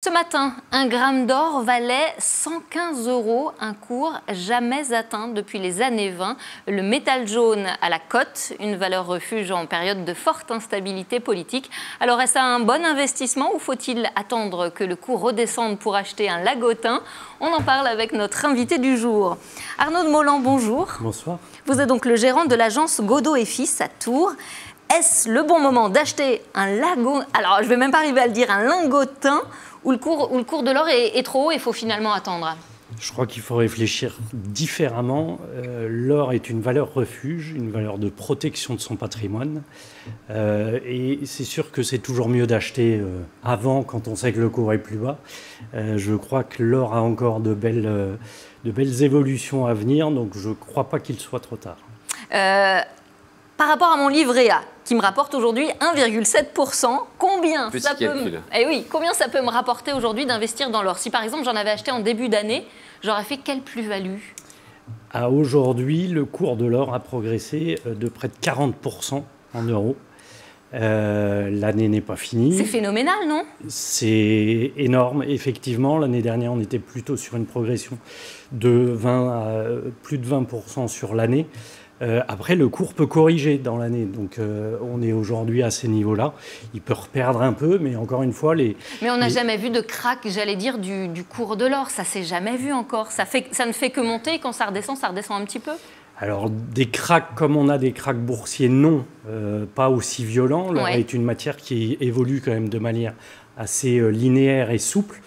Ce matin, 1 gramme d'or valait 115 €, un cours jamais atteint depuis les années 20. Le métal jaune à la cote, une valeur refuge en période de forte instabilité politique. Alors est-ce un bon investissement ou faut-il attendre que le cours redescende pour acheter un lagotin? On en parle avec notre invité du jour. Arnaud de Molan, bonjour. Bonsoir. Vous êtes donc le gérant de l'agence Godot et Fils à Tours. Est-ce le bon moment d'acheter un lagotin, alors je ne vais même pas arriver à le dire, un lingotin, où le cours de l'or est trop haut et il faut finalement attendre? Je crois qu'il faut réfléchir différemment. L'or est une valeur refuge, une valeur de protection de son patrimoine. Et c'est sûr que c'est toujours mieux d'acheter avant, quand on sait que le cours est plus bas. Je crois que l'or a encore de belles évolutions à venir, donc je ne crois pas qu'il soit trop tard. Par rapport à mon livret A, qui me rapporte aujourd'hui 1,7%, combien ça peut me rapporter aujourd'hui d'investir dans l'or? Si par exemple j'en avais acheté en début d'année, j'aurais fait quelle plus-value? À aujourd'hui, le cours de l'or a progressé de près de 40% en euros. L'année n'est pas finie. C'est phénoménal, non? C'est énorme, effectivement. L'année dernière, on était plutôt sur une progression de 20 à plus de 20% sur l'année. Après, le cours peut corriger dans l'année, donc on est aujourd'hui à ces niveaux-là. Il peut reperdre un peu, mais encore une fois... Mais on n'a jamais vu de crack, j'allais dire, du cours de l'or. Ça ne s'est jamais vu encore. Ça ne fait que monter, et quand ça redescend un petit peu? Alors, des cracks, comme on a des cracks boursiers, non, pas aussi violents. L'or est une matière qui évolue quand même de manière assez linéaire et souple.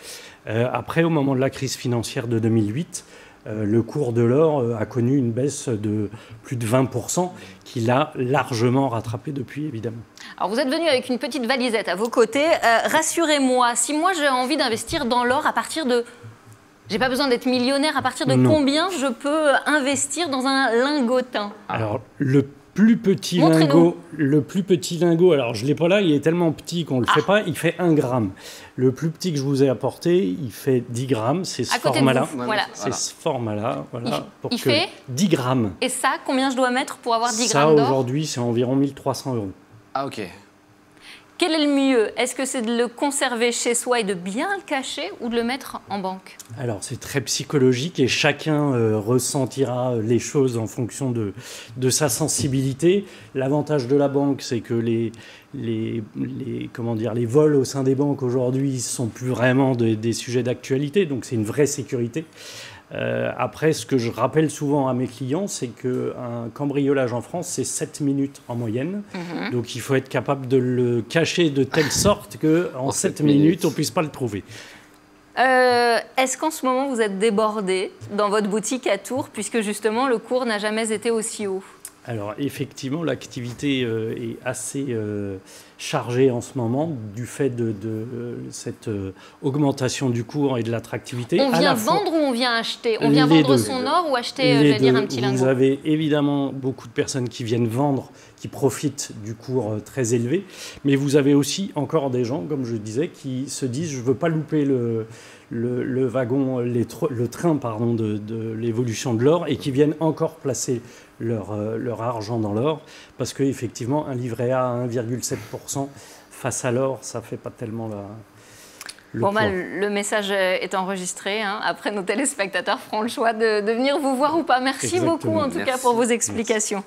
Après, au moment de la crise financière de 2008, le cours de l'or a connu une baisse de plus de 20%, qu'il a largement rattrapé depuis, évidemment. Alors vous êtes venu avec une petite valisette à vos côtés. Rassurez-moi, si moi j'ai envie d'investir dans l'or à partir de... J'ai pas besoin d'être millionnaire, à partir de combien je peux investir dans un lingotin? Alors, le plus petit lingot, alors je ne l'ai pas là, il est tellement petit qu'on ne le fait pas, il fait 1 gramme. Le plus petit que je vous ai apporté, il fait 10 grammes, c'est ce format-là. Voilà. C'est ce format-là, voilà. Il fait 10 grammes. Et ça, combien je dois mettre pour avoir 10 grammes d'or? Ça, aujourd'hui, c'est environ 1 300 €. Ah, ok. Quel est le mieux? Est-ce que c'est de le conserver chez soi et de bien le cacher ou de le mettre en banque? Alors, c'est très psychologique et chacun ressentira les choses en fonction de sa sensibilité. L'avantage de la banque, c'est que les vols au sein des banques aujourd'hui ne sont plus vraiment des sujets d'actualité, donc c'est une vraie sécurité. Après, ce que je rappelle souvent à mes clients, c'est qu'un cambriolage en France, c'est 7 minutes en moyenne. Donc, il faut être capable de le cacher de telle sorte qu'en 7 minutes, on ne puisse pas le trouver. Est-ce qu'en ce moment, vous êtes débordé dans votre boutique à Tours, puisque justement, le cours n'a jamais été aussi haut? Alors, effectivement, l'activité est assez chargée en ce moment du fait de cette augmentation du cours et de l'attractivité. On vient vendre ou on vient acheter? On vient vendre son or ou acheter, j'allais dire, un petit lingot? Vous avez évidemment beaucoup de personnes qui viennent vendre, qui profitent du cours très élevé. Mais vous avez aussi encore des gens, comme je disais, qui se disent « je ne veux pas louper le wagon, le train pardon, de l'évolution de l'or » et qui viennent encore placer leur argent dans l'or, parce qu'effectivement, un livret A à 1,7% face à l'or, ça ne fait pas tellement le message est enregistré. Après, nos téléspectateurs feront le choix de venir vous voir ou pas. Merci beaucoup, en tout cas, pour vos explications.